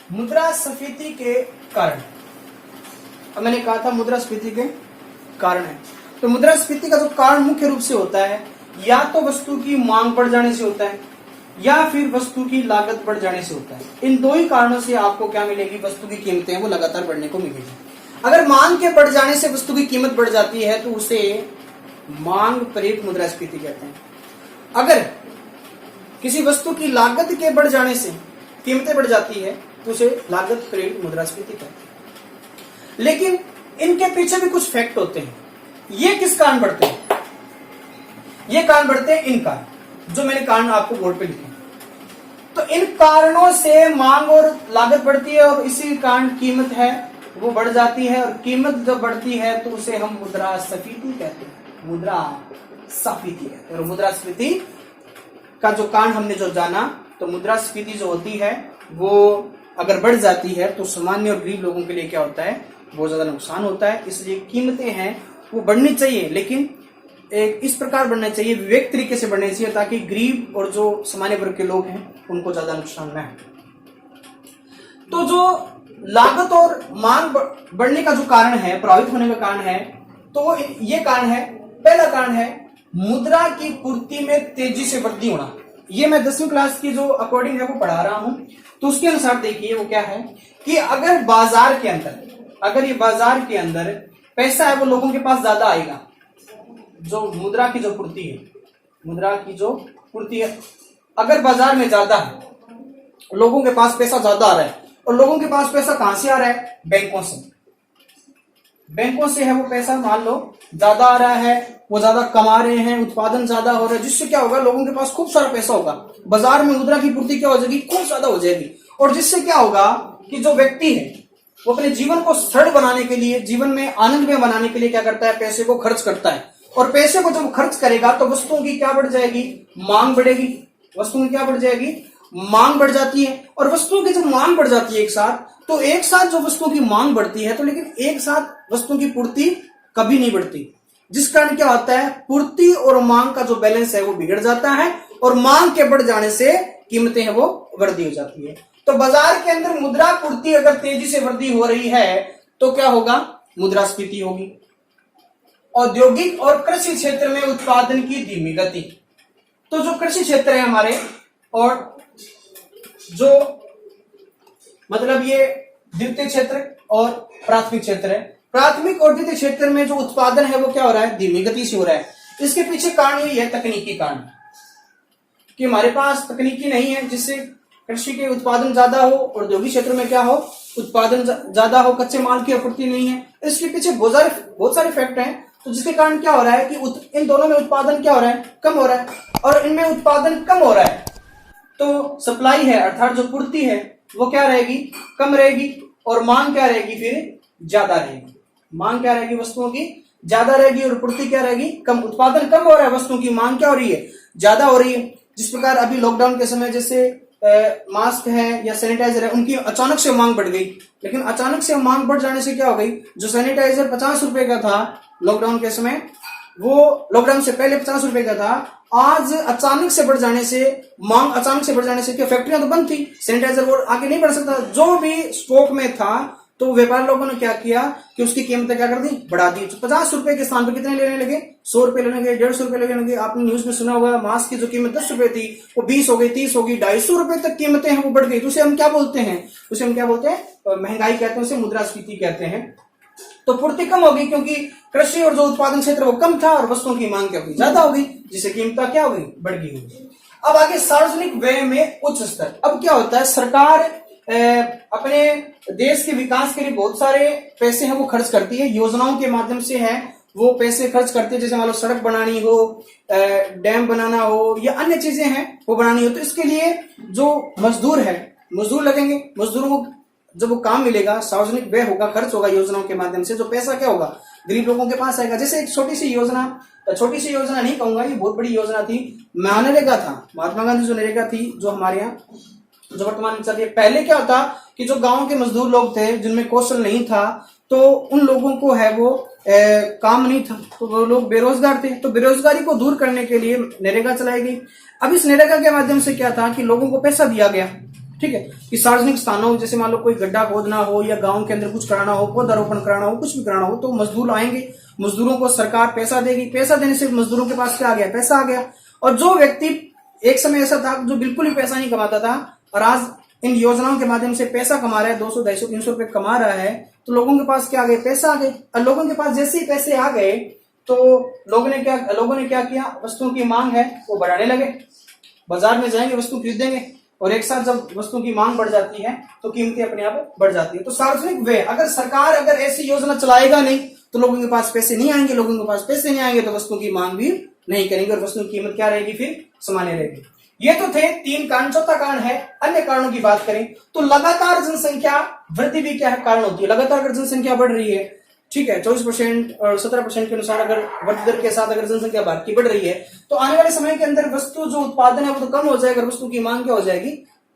मुद्रास्फीति के कारण, अब मैंने कहा था मुद्रास्फीति के कारण है, तो मुद्रास्फीति का जो कारण मुख्य रूप से होता है या तो वस्तु की मांग बढ़ जाने से होता है या फिर वस्तु की लागत बढ़ जाने से होता है। इन दो ही कारणों से आपको क्या मिलेगी, वस्तु की कीमतें वो लगातार बढ़ने को मिलेगी। अगर मांग के बढ़ जाने से वस्तु की कीमत बढ़ जाती है तो उसे मांग प्रेरित मुद्रास्फीति कहते हैं। अगर किसी वस्तु की लागत के बढ़ जाने से कीमतें बढ़ जाती है तो उसे लागत प्रेरित मुद्रास्फीति कहते हैं। लेकिन इनके पीछे भी कुछ फैक्ट होते हैं। ये किस कारण बढ़ते हैं? ये कारण बढ़ते हैं इन कारण, जो मैंने कारण आपको बोर्ड पे लिखे। तो इन कारणों से मांग और लागत बढ़ती है और इसी कारण कीमत है वो बढ़ जाती है, और कीमत जब बढ़ती है तो उसे हम मुद्रास्फीति कहते हैं। मुद्रास्फीति कहते हैं। और मुद्रास्फीति का जो कारण हमने जो जाना, तो मुद्रास्फीति जो होती है वो अगर बढ़ जाती है तो सामान्य और गरीब लोगों के लिए क्या होता है, बहुत ज्यादा नुकसान होता है। इसलिए कीमतें हैं वो बढ़नी चाहिए, लेकिन एक इस प्रकार बढ़ना चाहिए, विवेक तरीके से बढ़ना चाहिए, ताकि गरीब और जो सामान्य वर्ग के लोग हैं उनको ज्यादा नुकसान न हो। तो जो लागत और मांग बढ़ने का जो कारण है, प्रभावित होने का कारण है, तो ये कारण है, पहला कारण है मुद्रा की पूर्ति में तेजी से वृद्धि होना। ये मैं 10वीं क्लास की जो अकॉर्डिंग है वो पढ़ा रहा हूं, तो उसके अनुसार देखिए वो क्या है कि अगर बाजार के अंदर, अगर ये बाजार के अंदर पैसा है वो लोगों के पास ज्यादा आएगा, जो मुद्रा की जो पूर्ति है, मुद्रा की जो पूर्ति है अगर बाजार में ज्यादा है, लोगों के पास पैसा ज्यादा आ रहा है, और लोगों के पास पैसा कहां से आ रहा है, बैंकों से, बैंकों से है वो पैसा, मान लो ज्यादा आ रहा है, वो ज्यादा कमा रहे हैं, उत्पादन ज्यादा हो रहा है, जिससे क्या होगा, लोगों के पास खूब सारा पैसा होगा, बाजार में मुद्रा की पूर्ति क्या हो जाएगी, खूब ज्यादा हो जाएगी। और जिससे क्या होगा कि जो व्यक्ति है वो अपने जीवन को सड़ बनाने के लिए, जीवन में आनंदमय बनाने के लिए क्या करता है, पैसे को खर्च करता है। और पैसे को जब खर्च करेगा तो वस्तुओं की क्या बढ़ जाएगी, मांग बढ़ेगी। वस्तुओं की क्या बढ़ जाएगी, मांग बढ़ जाती है। और वस्तुओं की जब मांग बढ़ जाती है एक साथ, तो एक साथ जो वस्तुओं की मांग बढ़ती है, तो लेकिन एक साथ वस्तुओं की पूर्ति कभी नहीं बढ़ती, जिस कारण क्या होता है, पूर्ति और मांग का जो बैलेंस है वो बिगड़ जाता है, और मांग के बढ़ जाने से कीमतें हैं वो वृद्धि हो जाती है। तो बाजार के अंदर मुद्रा पूर्ति अगर तेजी से वृद्धि हो रही है तो क्या होगा, मुद्रास्फीति होगी। औद्योगिक और कृषि क्षेत्र में उत्पादन की धीमी गति, तो जो कृषि क्षेत्र है हमारे, और जो मतलब ये द्वितीय क्षेत्र और प्राथमिक क्षेत्र है, प्राथमिक और द्वितीय क्षेत्र में जो उत्पादन है वो क्या हो रहा है, धीमी गति से हो रहा है। इसके पीछे कारण यही है, तकनीकी कारण, कि हमारे पास तकनीकी नहीं है जिससे कृषि के उत्पादन ज्यादा हो, और औद्योगिक क्षेत्र में क्या हो, उत्पादन ज्यादा हो, कच्चे माल की आपूर्ति नहीं है। इसके पीछे बहुत सारे फैक्ट हैं, तो जिसके कारण क्या हो रहा है कि इन दोनों में उत्पादन क्या हो रहा है, कम हो रहा है, और इनमें उत्पादन कम हो रहा है तो सप्लाई है, अर्थात जो पूर्ति है वो क्या रहेगी, कम रहेगी, और मांग क्या रहेगी, फिर ज्यादा रहेगी। मांग क्या रहेगी, वस्तुओं की ज्यादा रहेगी, और पूर्ति क्या रहेगी, कम। उत्पादन कम हो रहा है, वस्तुओं की मांग क्या हो रही है, ज्यादा हो रही है। जिस प्रकार अभी लॉकडाउन के समय जैसे मास्क है या सैनिटाइजर है, उनकी अचानक से मांग बढ़ गई, लेकिन अचानक से मांग बढ़ जाने से क्या हो गई, जो सैनिटाइजर 50 रुपए का था लॉकडाउन के समय, वो लॉकडाउन से पहले 50 रुपए का था, आज अचानक से बढ़ जाने से, मांग अचानक से बढ़ जाने से, क्या फैक्ट्रियां तो बंद थी, सैनिटाइजर वो आगे नहीं बढ़ सकता, जो भी स्टॉक में था, तो व्यापारी लोगों ने क्या किया कि उसकी कीमतें क्या कर दी, बढ़ा दी। 50 रुपए के स्थान पर कितने लेने लगे, 100 रुपए लेने लगे, 150 रुपए लेने लगे। आपने न्यूज में सुना होगा, मास्क की जो कीमत 10 रुपए थी वो 20 हो गई, 30 हो गई, 250 रुपए तक कीमतें हैं वो बढ़ गई। तो उसे हम क्या बोलते हैं, उसे हम क्या बोलते हैं, महंगाई कहते हैं, उसे मुद्रास्फीति कहते हैं। तो पूर्ति कम होगी क्योंकि कृषि और जो उत्पादन क्षेत्र वो कम था, और वस्तुओं की मांग क्या होगी, ज्यादा होगी, जिससे कीमत क्या होगी, बढ़ गई होगी। अब आगे सार्वजनिक व्यय में उच्च स्तर। अब क्या होता है, सरकार अपने देश के विकास के लिए बहुत सारे पैसे हैं वो खर्च करती है, योजनाओं के माध्यम से है वो पैसे खर्च करती है। जैसे मान लो सड़क बनानी हो, डैम बनाना हो, या अन्य चीजें हैं वो बनानी हो, तो इसके लिए जो मजदूर है, मजदूर लगेंगे, मजदूरों को जब वो काम मिलेगा, सार्वजनिक व्यय होगा, खर्च होगा योजनाओं के माध्यम से, जो पैसा क्या होगा, गरीब लोगों के पास आएगा। जैसे एक छोटी सी योजना नहीं कहूंगा, ये बहुत बड़ी योजना थी, मनरेगा था, महात्मा गांधी जो नरेगा थी, जो हमारे यहाँ जो वर्तमान में चल रही है। पहले क्या होता कि जो गांव के मजदूर लोग थे, जिनमें कौशल नहीं था, तो उन लोगों को है वो काम नहीं था, तो वो लोग बेरोजगार थे। तो बेरोजगारी को दूर करने के लिए नरेगा चलाई गई। अब इस नरेगा के माध्यम से क्या था कि लोगों को पैसा दिया गया, ठीक है, कि सार्वजनिक स्थानों जैसे मान लो कोई गड्ढा खोदना हो या गांव के अंदर कुछ कराना हो, पौधारोपण कराना हो, कुछ भी कराना हो, तो मजदूर आएंगे, मजदूरों को सरकार पैसा देगी, पैसा देने से मजदूरों के पास क्या आ गया, पैसा आ गया। और जो व्यक्ति एक समय ऐसा था जो बिल्कुल भी पैसा नहीं कमाता था और आज इन योजनाओं के माध्यम से पैसा कमा रहा है, 200 250 300 रुपए कमा रहा है, तो लोगों के पास क्या आ गए, पैसा आ गए। और लोगों के पास जैसे ही पैसे आ गए तो लोगों ने क्या किया, वस्तुओं की मांग है वो बढ़ाने लगे, बाजार में जाएंगे, वस्तु खरीदेंगे, और एक साथ जब वस्तुओं की मांग बढ़ जाती है तो कीमतें अपने आप बढ़ जाती है। तो सार्वजनिक व्यय, अगर सरकार अगर ऐसी योजना चलाएगा नहीं तो लोगों के पास पैसे नहीं आएंगे, लोगों के पास पैसे नहीं आएंगे तो वस्तुओं की मांग भी नहीं करेंगे और वस्तुओं की कीमत क्या रहेगी, फिर सामान्य रहेगी। ये तो थे 3 कारण। चौथा कारण है अन्य कारणों की बात करें तो लगातार जनसंख्या वृद्धि भी क्या है, कारण होती है। लगातार अगर जनसंख्या बढ़ रही है, ठीक है, 24% और 17% के अनुसार अगर वृद्धि दर के साथ अगर जनसंख्या भारत की बढ़ रही है तो आने वाले समय के अंदर वस्तु जो उत्पादन है वो तो कम हो जाएगा, वस्तु की मांग क्या हो जाएगी,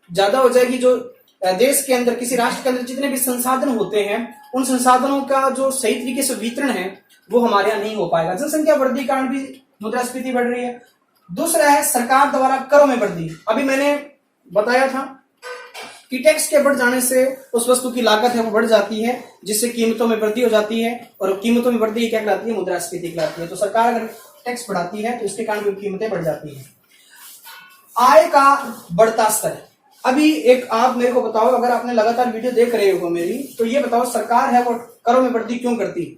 ज्यादा हो जाएगी। जो देश के अंदर, किसी राष्ट्र के अंदर जितने भी संसाधन होते हैं उन संसाधनों का जो सही तरीके से वितरण है वो हमारे यहाँ नहीं हो पाएगा। जनसंख्या वृद्धि के कारण भी मुद्रास्फीति बढ़ रही है। दूसरा है सरकार द्वारा करों में वृद्धि। अभी मैंने बताया था कि टैक्स के बढ़ जाने से उस वस्तु की लागत है वो बढ़ जाती है, जिससे कीमतों में वृद्धि हो जाती है, और कीमतों में वृद्धि क्या कहलाती है, मुद्रास्फीति कहलाती है। तो सरकार अगर टैक्स बढ़ाती है तो इसके कारण भी कीमतें बढ़ जाती है। आय का बढ़ता स्तर। अभी एक आप मेरे को बताओ, अगर आपने लगातार वीडियो देख रहे हो मेरी, तो ये बताओ सरकार है वो करों में वृद्धि क्यों करती है,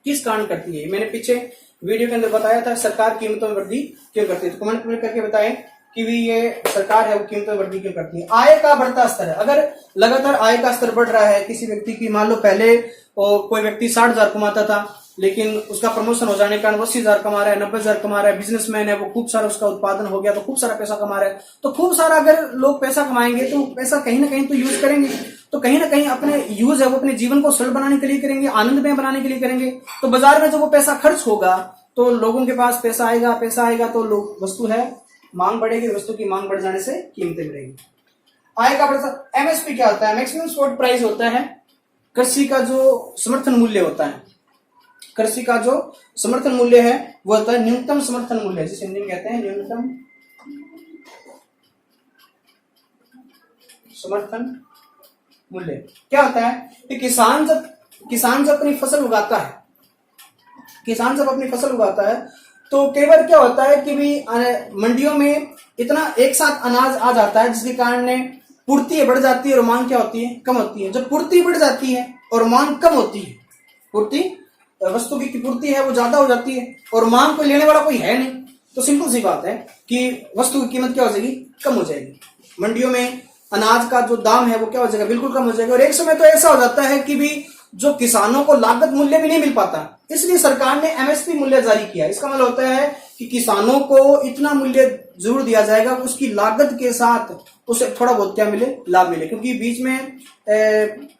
किस कारण करती है। मैंने पीछे वीडियो के अंदर बताया था सरकार कीमतों में वृद्धि क्यों करती है, तो कमेंट में करके बताएं कि भी ये सरकार है वो कीमतों में वृद्धि क्यों करती है। आय का बढ़ता स्तर है। अगर लगातार आय का स्तर बढ़ रहा है किसी व्यक्ति की, मान लो पहले कोई व्यक्ति 60,000 कमाता था लेकिन उसका प्रमोशन हो जाने के कारण 80,000 कमा रहा है, 90,000 कमा रहा है, बिजनेसमैन है वो, खूब सारा उसका उत्पादन हो गया तो खूब सारा पैसा कमा रहा है। तो खूब सारा अगर लोग पैसा कमाएंगे तो पैसा कहीं ना कहीं तो यूज करेंगे, तो कहीं ना कहीं अपने यूज है वो अपने जीवन को सरल बनाने के लिए करेंगे, आनंदमय बनाने के लिए करेंगे। तो बाजार में जब वो पैसा खर्च होगा तो लोगों के पास पैसा आएगा तो लोग, वस्तु है, मांग बढ़ेगी, वस्तु की मांग बढ़ जाने से कीमतें बढ़ेगी। आय का बढ़ता। एमएसपी क्या होता है, मैक्सिमम सपोर्ट प्राइस होता है, कृषि का जो समर्थन मूल्य होता है, कृषि का जो समर्थन मूल्य है वो होता है न्यूनतम समर्थन मूल्य, जिसे हिंदी में कहते हैं न्यूनतम समर्थन मूल्य। क्या होता है कि किसान जब अपनी फसल उगाता है, किसान जब अपनी फसल उगाता है तो कई बार क्या होता है कि भी मंडियों में इतना एक साथ अनाज आ जाता है जिसके कारण पूर्ति बढ़ जाती है और मांग क्या होती है, कम होती है। जब पूर्ति बढ़ जाती है और मांग कम होती है, पूर्ति वस्तु की पूर्ति है वो ज्यादा हो जाती है और मांग कोई लेने वाला कोई है नहीं, तो सिंपल सी बात है कि वस्तु की कीमत क्या हो जाएगी, कम हो जाएगी। मंडियों में अनाज का जो दाम है वो क्या हो जाएगा, बिल्कुल कम हो जाएगा। और एक समय तो ऐसा हो जाता है कि भी जो किसानों को लागत मूल्य भी नहीं मिल पाता, इसलिए सरकार ने एमएसपी मूल्य जारी किया। इसका मतलब होता है कि किसानों को इतना मूल्य जरूर दिया जाएगा उसकी लागत के साथ उसे थोड़ा बहुत क्या मिले, लाभ मिले। क्योंकि बीच में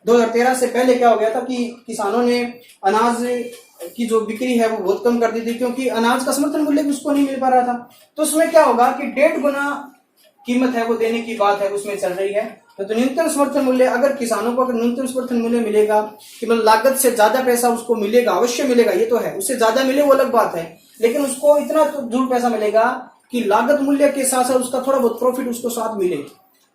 2013 से पहले क्या हो गया था कि किसानों ने अनाज की जो बिक्री है वो बहुत कम कर दी थी, क्योंकि अनाज का समर्थन मूल्य भी उसको नहीं मिल पा रहा था। तो उसमें क्या होगा कि 1.5 गुना कीमत है वो देने की बात है उसमें चल रही है। तो न्यूनतम समर्थन मूल्य, अगर किसानों को अगर न्यूनतम समर्थन मूल्य मिलेगा कि मतलब लागत से ज्यादा पैसा उसको मिलेगा, अवश्य मिलेगा, ये तो है, उससे ज्यादा मिले वो अलग बात है, लेकिन उसको इतना तो जरूर पैसा मिलेगा कि लागत मूल्य के साथ साथ उसका थोड़ा बहुत प्रॉफिट उसको साथ मिले,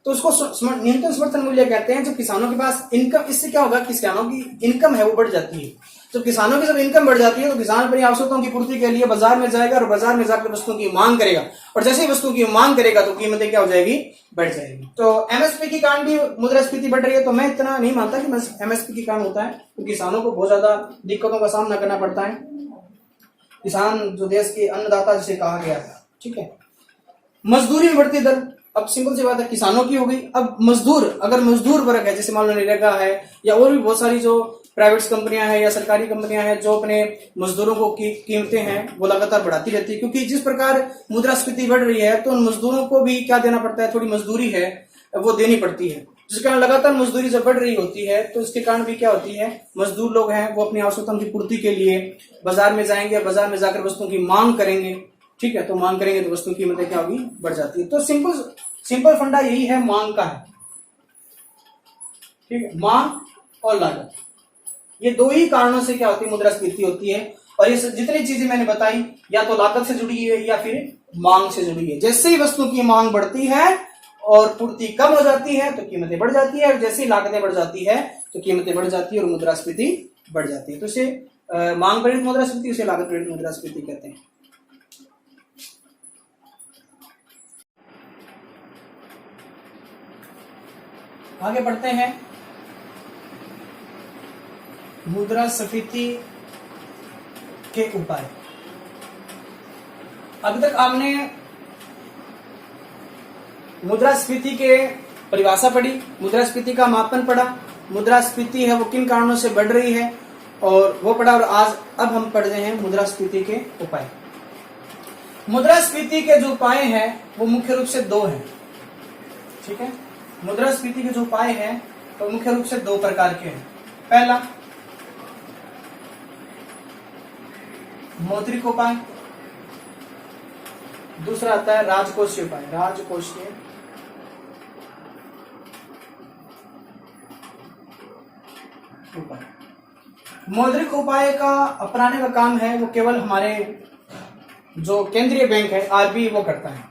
तो उसको न्यूनतम समर्थन मूल्य कहते हैं। जब किसानों के पास इनकम, इससे क्या होगा, किसानों की इनकम है वो बढ़ जाती है। तो किसानों की जब इनकम बढ़ जाती है तो किसान अपनी आवश्यकताओं की पूर्ति के लिए बाजार में जाएगा और बाजार में जाकर वस्तुओं की मांग करेगा, और जैसे ही वस्तुओं की मांग करेगा तो कीमतें क्या हो जाएगी, बढ़ जाएगी। तो एमएसपी के कारण भी मुद्रास्फीति बढ़ रही है। तो मैं इतना नहीं मानता कि एमएसपी के कारण होता है, तो किसानों को बहुत ज्यादा दिक्कतों का सामना करना पड़ता है। किसान जो देश के अन्नदाता जिसे कहा गया था, ठीक है। मजदूरी में बढ़ती दर, अब सिंपल सी बात है, किसानों की हो गई। अब मजदूर, अगर मजदूर वर्ग है, जैसे मान लो नरेगा है या और भी बहुत सारी जो प्राइवेट कंपनियां हैं या सरकारी कंपनियां हैं जो अपने मजदूरों को की कीमतें हैं वो लगातार बढ़ाती रहती है, क्योंकि जिस प्रकार मुद्रास्फीति बढ़ रही है तो उन मजदूरों को भी क्या देना पड़ता है, थोड़ी मजदूरी है वो देनी पड़ती है, जिस कारण लगातार मजदूरी जब बढ़ रही होती है तो इसके कारण भी क्या होती है, मजदूर लोग हैं वो अपनी आवश्यकताओं की पूर्ति के लिए बाजार में जाएंगे, बाजार में जाकर वस्तुओं की मांग करेंगे, ठीक है। तो मांग करेंगे तो वस्तु की कीमतें क्या होगी, बढ़ जाती है। तो सिंपल फंडा यही है, मांग का है, ठीक है। मांग और लागत, ये दो ही कारणों से क्या होती है, मुद्रास्फीति होती है। और ये जितनी चीजें मैंने बताई या तो लागत से जुड़ी है या फिर मांग से जुड़ी है। जैसे ही वस्तु की मांग बढ़ती है और पूर्ति कम हो जाती है तो कीमतें बढ़ जाती है, और जैसे ही लागतें बढ़ जाती है तो कीमतें बढ़ जाती है और मुद्रास्फीति बढ़ जाती है। तो इसे मांग प्रेरित मुद्रास्फीति, उसे लागत प्रेरित मुद्रास्फीति कहते हैं। आगे बढ़ते हैं। मुद्रास्फीति के उपाय। अभी तक आपने मुद्रास्फीति के परिभाषा पढ़ी, मुद्रास्फीति का मापन पढ़ा, मुद्रास्फीति है वो किन कारणों से बढ़ रही है और वो पढ़ा, और अब हम पढ़ रहे हैं मुद्रास्फीति के उपाय। मुद्रास्फीति के जो उपाय हैं वो मुख्य रूप से दो हैं। ठीक है, मुद्रास्फीति के जो उपाय हैं तो मुख्य रूप से दो प्रकार के हैं। पहला मौद्रिक उपाय, दूसरा आता है राजकोषीय उपाय। राजकोषीय उपाय, मौद्रिक उपाय का अपनाने का काम है वो केवल हमारे जो केंद्रीय बैंक है आरबीआई वो करता है,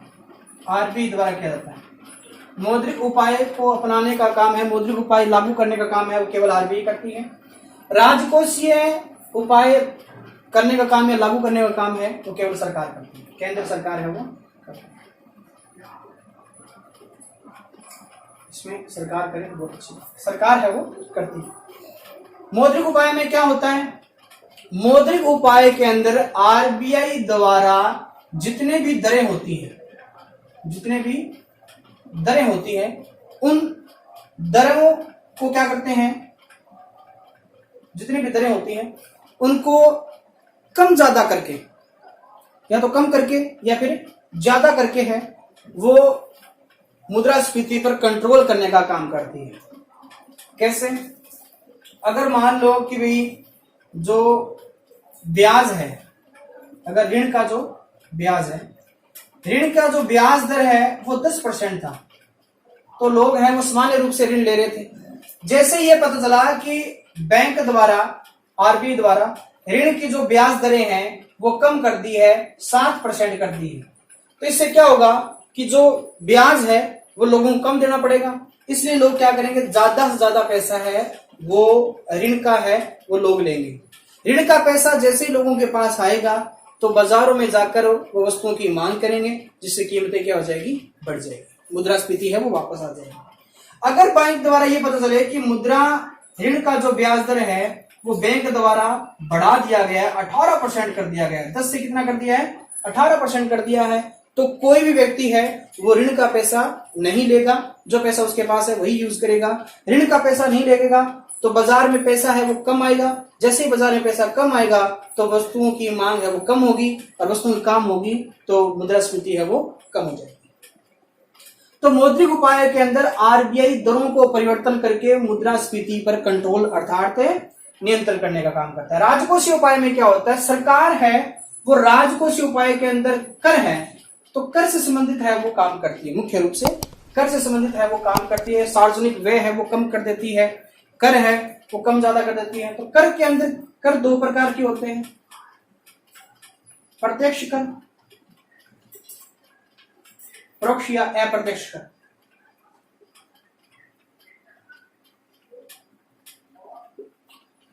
आरबीआई द्वारा किया जाता है। मौद्रिक उपाय को अपनाने का काम है, मौद्रिक उपाय लागू करने का काम है वो केवल आरबीआई करती है। राजकोषीय उपाय करने का काम या लागू करने का काम है वो केवल सरकार करती है, केंद्र सरकार है वो करती है। इसमें सरकार करे तो बहुत अच्छी बात, सरकार है वो करती है। मौद्रिक उपाय में क्या होता है? मौद्रिक उपाय के अंदर आरबीआई द्वारा जितने भी दरें होती हैं, जितने भी दरें होती हैं, उन दरों को क्या करते हैं, जितनी भी दरें होती हैं उनको कम ज्यादा करके, या तो कम करके या फिर ज्यादा करके है वो मुद्रास्फीति पर कंट्रोल करने का काम करती है। कैसे? अगर मान लो कि भाई जो ब्याज है, अगर ऋण का जो ब्याज है, ऋण का जो ब्याज दर है वो 10% था, तो लोग हैं वो सामान्य रूप से ऋण ले रहे थे। जैसे ये पता चला कि बैंक द्वारा, आरबीआई द्वारा ऋण की जो ब्याज दरें हैं वो कम कर दी है, 7% कर दी है, तो इससे क्या होगा कि जो ब्याज है वो लोगों को कम देना पड़ेगा। इसलिए लोग क्या करेंगे, ज्यादा से ज्यादा पैसा है वो ऋण का है वो लोग लेंगे। ऋण का पैसा जैसे ही लोगों के पास आएगा तो बाजारों में जाकर वो वस्तुओं की मांग करेंगे, जिससे कीमतें क्या हो जाएगी, बढ़ जाएगी, मुद्रास्फीति है वो वापस आ जाएगी। अगर बैंक द्वारा ये पता चले कि मुद्रा ऋण का जो ब्याज दर है वो बैंक द्वारा बढ़ा दिया गया है, 18% कर दिया गया है, 10 से कितना कर दिया है, 18% कर दिया है, तो कोई भी व्यक्ति है वो ऋण का पैसा नहीं लेगा, जो पैसा उसके पास है वही यूज करेगा। ऋण का पैसा नहीं लगेगा तो बाजार में पैसा है वो कम आएगा, जैसे ही बाजार में पैसा कम आएगा तो वस्तुओं की मांग है वो कम होगी, और वस्तुओं की कम होगी तो मुद्रास्फीति है वो कम हो जाएगी। तो मौद्रिक उपाय के अंदर आरबीआई दरों को परिवर्तन करके मुद्रास्फीति पर कंट्रोल अर्थात नियंत्रण करने का काम करता है। राजकोषीय उपाय में क्या होता है, सरकार है वो राजकोषीय उपाय के अंदर कर है तो कर से संबंधित है वो काम करती है, मुख्य रूप से कर से संबंधित है वो काम करती है। सार्वजनिक व्यय है वो कम कर देती है, कर है वो कम ज्यादा कर देती है। तो कर के अंदर कर दो प्रकार के होते हैं, प्रत्यक्ष कर, परोक्ष या अप्रत्यक्ष कर।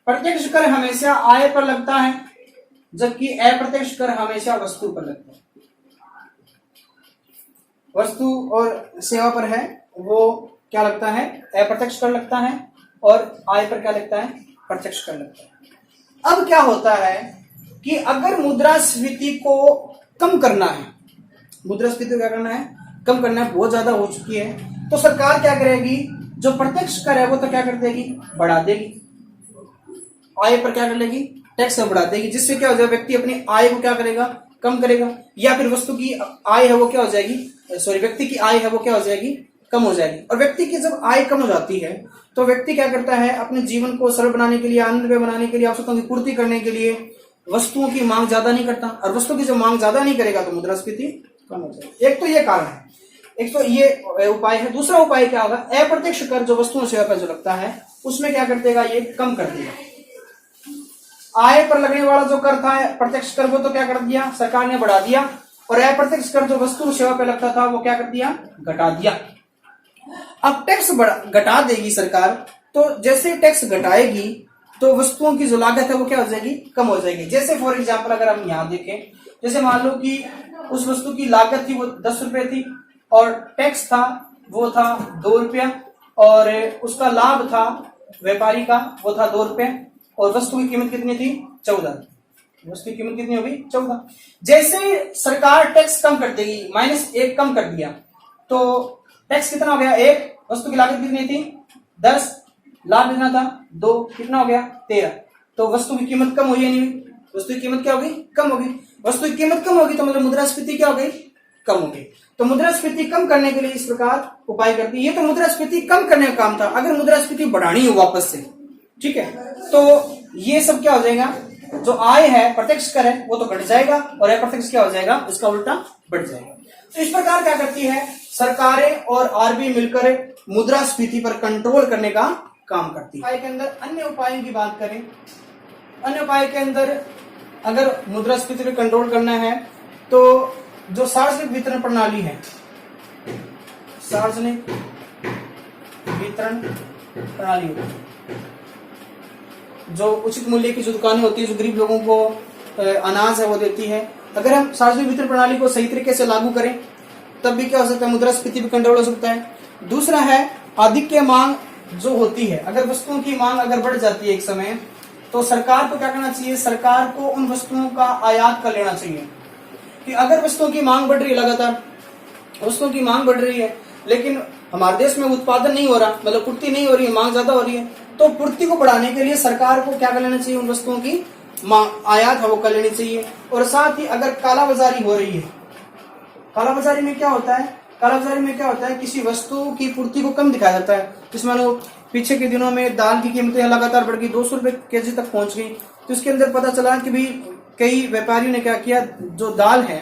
प्रत्यक्ष कर हमेशा आय पर लगता है, जबकि अप्रत्यक्ष कर हमेशा वस्तु पर लगता है। वस्तु और सेवा पर है वो क्या लगता है, अप्रत्यक्ष कर लगता है, और आय पर क्या लगता है, प्रत्यक्ष कर लगता है। अब क्या होता है कि अगर मुद्रास्फीति को कम करना है, मुद्रास्फीति को क्या करना है, कम करना है, बहुत ज्यादा हो चुकी है, तो सरकार क्या करेगी, जो प्रत्यक्ष कर है वो तो क्या कर देगी, बढ़ा देगी, आय पर क्या कर लेगी, टैक्स बढ़ा देगी, जिससे क्या हो जाएगा, व्यक्ति अपनी आय को क्या करेगा, कम करेगा, या फिर वस्तु की आय है वो क्या हो जाएगी, व्यक्ति की आय है वो क्या हो जाएगी, कम हो जाएगी। और व्यक्ति की जब आय कम हो जाती है तो व्यक्ति क्या करता है, अपने जीवन को सरल बनाने के लिए, आनंदमय बनाने के लिए, आवश्यकताओं की पूर्ति करने के लिए वस्तुओं की मांग ज्यादा नहीं करता, और वस्तुओं की जब मांग ज्यादा नहीं करेगा तो मुद्रास्फीति कम हो जाएगी। एक तो ये कारण है, एक तो ये उपाय है। दूसरा उपाय क्या होगा, अप्रत्यक्ष कर जो वस्तुओं सेवा पर जो लगता है उसमें क्या कर देगा, ये कम कर देगा। आय पर लगने वाला जो कर था प्रत्यक्ष कर वो तो क्या कर दिया, सरकार ने बढ़ा दिया, और अप्रत्यक्ष कर जो वस्तु सेवा पे लगता था वो क्या कर दिया, घटा दिया। अब टैक्स घटा देगी सरकार, तो जैसे टैक्स घटाएगी तो वस्तुओं की जो लागत है वो क्या हो जाएगी, कम हो जाएगी। जैसे फॉर एग्जाम्पल अगर हम यहाँ देखें, जैसे मान लो कि उस वस्तु की लागत थी वो 10 रुपए थी और टैक्स था वो था 2 रुपया और उसका लाभ था व्यापारी का वो था 2 रुपए और वस्तु की कीमत कितनी थी 14। वस्तु की कीमत कितनी होगी 14। जैसे सरकार टैक्स कम कर देगी, -1 कम कर दिया तो टैक्स कितना हो गया 1, वस्तु की लागत कितनी थी 10, लाभ कितना था 2, कितना हो गया 13। तो वस्तु की कीमत कम हुई या नहीं हुई, वस्तु की कीमत क्या होगी कम होगी। वस्तु की कीमत कम होगी तो मतलब मुद्रास्फीति क्या हो गई कम हो गई। तो मुद्रास्फीति कम करने के लिए इस प्रकार उपाय करती है। ये तो मुद्रास्फीति कम करने का काम था। अगर मुद्रास्फीति बढ़ानी हो वापस से, ठीक है, तो ये सब क्या हो जाएगा, जो आय है प्रत्यक्ष कर है वो तो घट जाएगा और अप्रत्यक्ष क्या हो जाएगा, इसका उल्टा बढ़ जाएगा। तो इस प्रकार क्या करती है सरकारें और आरबीआई मिलकर मुद्रास्फीति पर कंट्रोल करने का काम करती है। के अंदर अन्य उपायों की बात करें, अन्य उपाय के अंदर अगर मुद्रास्फीति पर कंट्रोल करना है तो जो सार्वजनिक वितरण प्रणाली है, सार्वजनिक वितरण प्रणाली होती है, जो उचित मूल्य की जो दुकानें होती है, जो गरीब लोगों को अनाज है वो देती है, अगर हम सार्वजनिक वितरण प्रणाली को सही तरीके से लागू करें तब भी क्या हो सकता है, मुद्रास्फीति भी कंट्रोल हो सकता है। दूसरा है अधिक मांग जो होती है, अगर वस्तुओं की मांग अगर बढ़ जाती है एक समय, तो सरकार को क्या करना चाहिए, सरकार को उन वस्तुओं का आयात कर लेना चाहिए। कि अगर वस्तुओं की मांग बढ़ रही है, लगातार वस्तुओं की मांग बढ़ रही है लेकिन हमारे देश में उत्पादन नहीं हो रहा, मतलब पूर्ति नहीं हो रही है, मांग ज्यादा हो रही है, तो पूर्ति को बढ़ाने के लिए सरकार को क्या कर लेना चाहिए, उन वस्तुओं की आयात है वो कर लेनी चाहिए। और साथ ही अगर कालाबाजारी हो रही है, कालाबाजारी में क्या होता है, कालाबाजारी में क्या होता है, किसी वस्तु की पूर्ति को कम दिखाया जाता है। जिसमें पीछे के दिनों में दाल की कीमतें लगातार बढ़ गई, 200 रुपए केजी तक पहुंच गई, तो इसके अंदर पता चला कि भाई कई व्यापारियों ने क्या किया, जो दाल है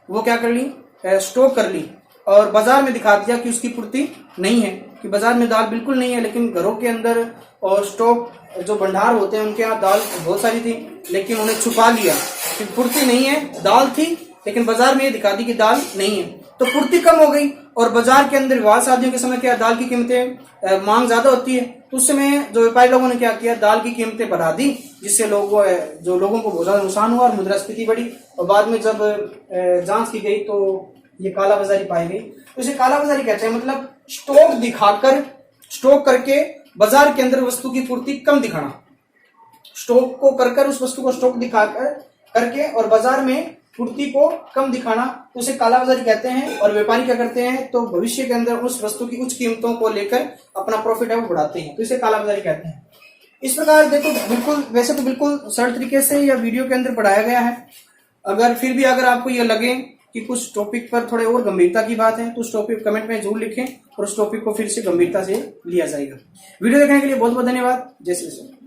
वो क्या कर ली, स्टॉक कर ली और बाजार में दिखा दिया कि उसकी पूर्ति नहीं है, कि बाजार में दाल बिल्कुल नहीं है, लेकिन घरों के अंदर और स्टॉक जो भंडार होते हैं उनके यहाँ दाल बहुत सारी थी, लेकिन उन्हें छुपा लिया कि पूर्ति नहीं है, दाल थी लेकिन बाजार में ये दिखा दी कि दाल नहीं है। तो पूर्ति कम हो गई और बाजार के अंदर विवाद शादियों के समय क्या, दाल की कीमतें मांग ज्यादा होती है, तो उस समय जो व्यापारी लोगों ने क्या किया, दाल की कीमतें बढ़ा दी, जिससे लोगों को बहुत ज्यादा नुकसान हुआ और मुद्रास्फीति बढ़ी। और बाद में जब जांच की गई तो ये कालाबाजारी पाई गई। तो इसे कालाबाजारी कहते हैं, मतलब स्टॉक दिखाकर, स्टॉक करके बाजार के अंदर वस्तु की पूर्ति कम दिखाना, स्टॉक को कर उस वस्तु को स्टॉक दिखाकर करके और बाजार में पूर्ति को कम दिखाना, तो उसे कालाबाजारी कहते हैं। और व्यापारी क्या करते हैं, तो भविष्य के अंदर उस वस्तु की उच्च कीमतों को लेकर अपना प्रॉफिट है वो बढ़ाते हैं, तो इसे कालाबाजारी कहते हैं। इस प्रकार देखो, बिल्कुल वैसे तो बिल्कुल सरल तरीके से यह वीडियो के अंदर पढ़ाया गया है। अगर फिर भी अगर आपको यह लगे कि कुछ टॉपिक पर थोड़े और गंभीरता की बात है तो उस टॉपिक कमेंट में जरूर लिखें और उस टॉपिक को फिर से गंभीरता से लिया जाएगा। वीडियो देखने के लिए बहुत बहुत धन्यवाद। जय श्री कृष्ण।